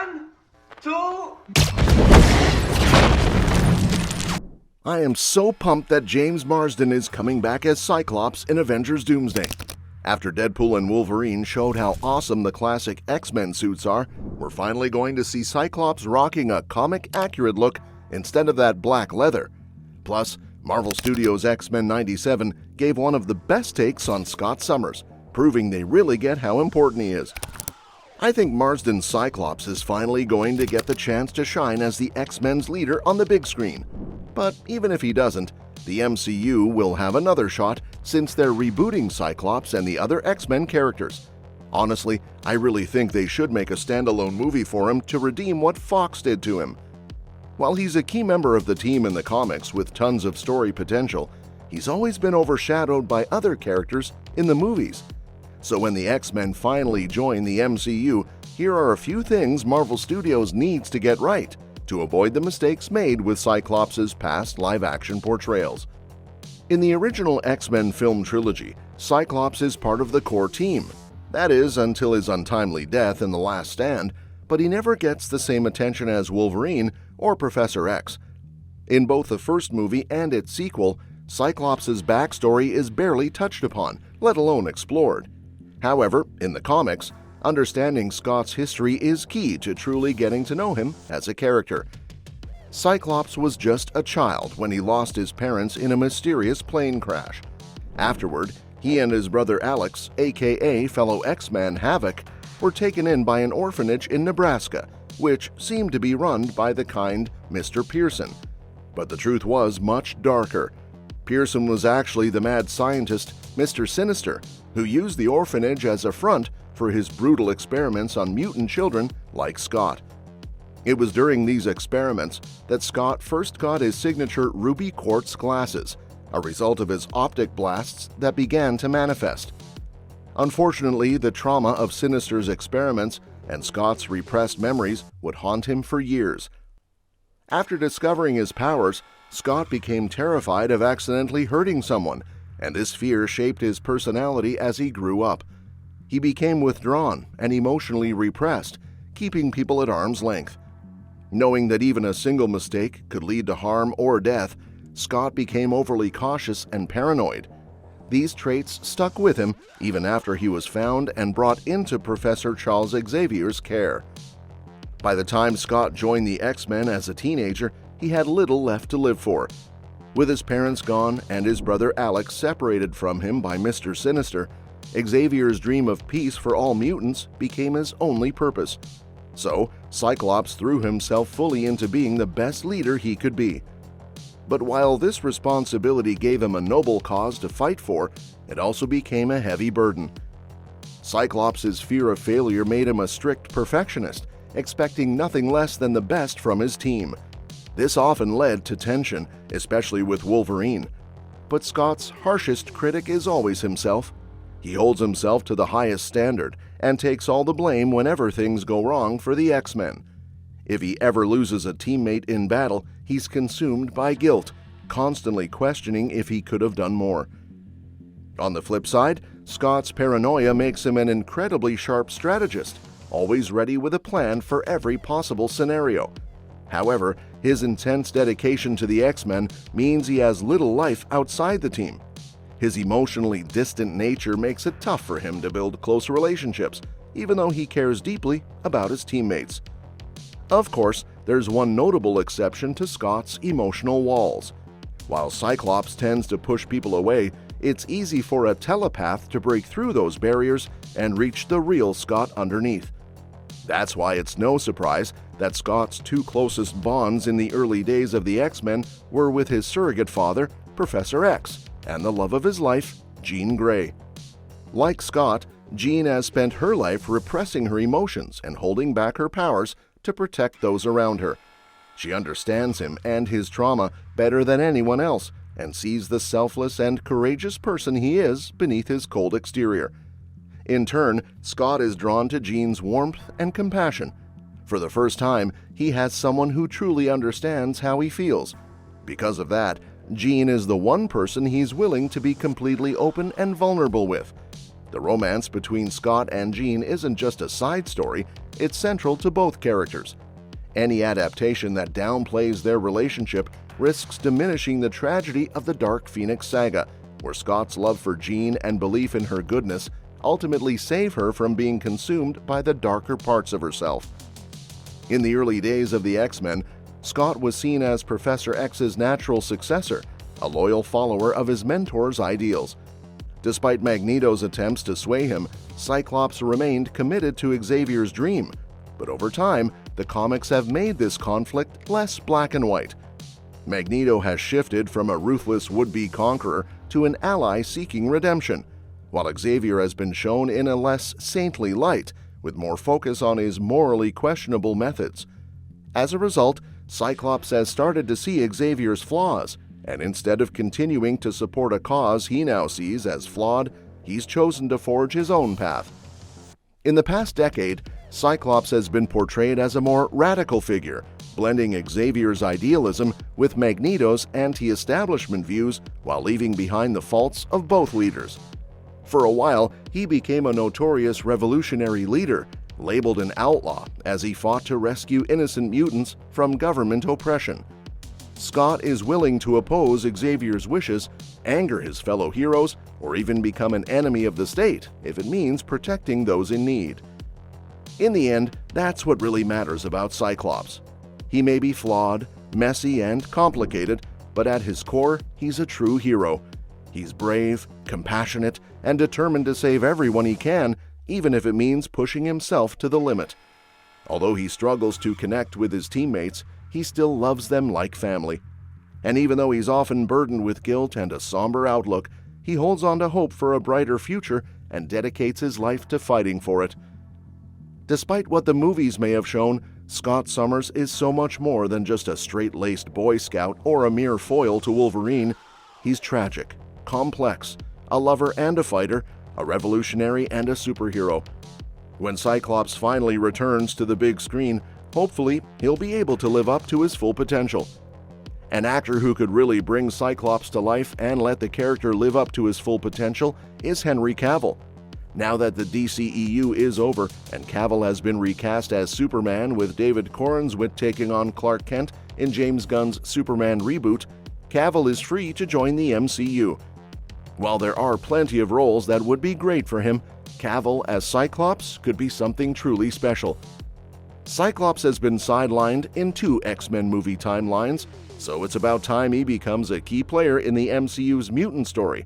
1, 2... I am so pumped that James Marsden is coming back as Cyclops in Avengers Doomsday. After Deadpool and Wolverine showed how awesome the classic X-Men suits are, we're finally going to see Cyclops rocking a comic-accurate look instead of that black leather. Plus, Marvel Studios' X-Men '97 gave one of the best takes on Scott Summers, proving they really get how important he is. I think Marsden's Cyclops is finally going to get the chance to shine as the X-Men's leader on the big screen. But even if he doesn't, the MCU will have another shot since they're rebooting Cyclops and the other X-Men characters. Honestly, I really think they should make a standalone movie for him to redeem what Fox did to him. While he's a key member of the team in the comics with tons of story potential, he's always been overshadowed by other characters in the movies. So when the X-Men finally join the MCU, here are a few things Marvel Studios needs to get right to avoid the mistakes made with Cyclops' past live-action portrayals. In the original X-Men film trilogy, Cyclops is part of the core team. That is, until his untimely death in The Last Stand, but he never gets the same attention as Wolverine or Professor X. In both the first movie and its sequel, Cyclops' backstory is barely touched upon, let alone explored. However, in the comics, understanding Scott's history is key to truly getting to know him as a character. Cyclops was just a child when he lost his parents in a mysterious plane crash. Afterward, he and his brother Alex, aka fellow X-Man Havoc, were taken in by an orphanage in Nebraska, which seemed to be run by the kind Mr. Pearson. But the truth was much darker. Pearson was actually the mad scientist Mr. Sinister, who used the orphanage as a front for his brutal experiments on mutant children like Scott. It was during these experiments that Scott first got his signature ruby quartz glasses, a result of his optic blasts that began to manifest. Unfortunately, the trauma of Sinister's experiments and Scott's repressed memories would haunt him for years. After discovering his powers, Scott became terrified of accidentally hurting someone, and this fear shaped his personality as he grew up. He became withdrawn and emotionally repressed, keeping people at arm's length. Knowing that even a single mistake could lead to harm or death, Scott became overly cautious and paranoid. These traits stuck with him even after he was found and brought into Professor Charles Xavier's care. By the time Scott joined the X-Men as a teenager, he had little left to live for. With his parents gone and his brother Alex separated from him by Mr. Sinister, Xavier's dream of peace for all mutants became his only purpose. So, Cyclops threw himself fully into being the best leader he could be. But while this responsibility gave him a noble cause to fight for, it also became a heavy burden. Cyclops' fear of failure made him a strict perfectionist, expecting nothing less than the best from his team. This often led to tension, especially with Wolverine. But Scott's harshest critic is always himself. He holds himself to the highest standard and takes all the blame whenever things go wrong for the X-Men. If he ever loses a teammate in battle, he's consumed by guilt, constantly questioning if he could have done more. On the flip side, Scott's paranoia makes him an incredibly sharp strategist, always ready with a plan for every possible scenario. However, his intense dedication to the X-Men means he has little life outside the team. His emotionally distant nature makes it tough for him to build close relationships, even though he cares deeply about his teammates. Of course, there's one notable exception to Scott's emotional walls. While Cyclops tends to push people away, it's easy for a telepath to break through those barriers and reach the real Scott underneath. That's why it's no surprise that Scott's two closest bonds in the early days of the X-Men were with his surrogate father, Professor X, and the love of his life, Jean Grey. Like Scott, Jean has spent her life repressing her emotions and holding back her powers to protect those around her. She understands him and his trauma better than anyone else and sees the selfless and courageous person he is beneath his cold exterior. In turn, Scott is drawn to Jean's warmth and compassion. For the first time, he has someone who truly understands how he feels. Because of that, Jean is the one person he's willing to be completely open and vulnerable with. The romance between Scott and Jean isn't just a side story, it's central to both characters. Any adaptation that downplays their relationship risks diminishing the tragedy of the Dark Phoenix saga, where Scott's love for Jean and belief in her goodness ultimately save her from being consumed by the darker parts of herself. In the early days of the X-Men, Scott was seen as Professor X's natural successor, a loyal follower of his mentor's ideals. Despite Magneto's attempts to sway him, Cyclops remained committed to Xavier's dream. But over time, the comics have made this conflict less black and white. Magneto has shifted from a ruthless would-be conqueror to an ally seeking redemption, while Xavier has been shown in a less saintly light, with more focus on his morally questionable methods. As a result, Cyclops has started to see Xavier's flaws, and instead of continuing to support a cause he now sees as flawed, he's chosen to forge his own path. In the past decade, Cyclops has been portrayed as a more radical figure, blending Xavier's idealism with Magneto's anti-establishment views while leaving behind the faults of both leaders. For a while, he became a notorious revolutionary leader, labeled an outlaw as he fought to rescue innocent mutants from government oppression. Scott is willing to oppose Xavier's wishes, anger his fellow heroes, or even become an enemy of the state if it means protecting those in need. In the end, that's what really matters about Cyclops. He may be flawed, messy, and complicated, but at his core, he's a true hero. He's brave, compassionate, and determined to save everyone he can, even if it means pushing himself to the limit. Although he struggles to connect with his teammates, he still loves them like family. And even though he's often burdened with guilt and a somber outlook, he holds on to hope for a brighter future and dedicates his life to fighting for it. Despite what the movies may have shown, Scott Summers is so much more than just a straight-laced Boy Scout or a mere foil to Wolverine. He's tragic, complex, a lover and a fighter, a revolutionary and a superhero. When Cyclops finally returns to the big screen, hopefully he'll be able to live up to his full potential. An actor who could really bring Cyclops to life and let the character live up to his full potential is Henry Cavill. Now that the DCEU is over and Cavill has been recast as Superman with David Corenswet taking on Clark Kent in James Gunn's Superman reboot, Cavill is free to join the MCU. While there are plenty of roles that would be great for him, Cavill as Cyclops could be something truly special. Cyclops has been sidelined in 2 X-Men movie timelines, so it's about time he becomes a key player in the MCU's mutant story.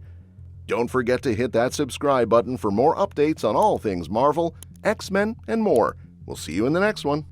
Don't forget to hit that subscribe button for more updates on all things Marvel, X-Men, and more. We'll see you in the next one.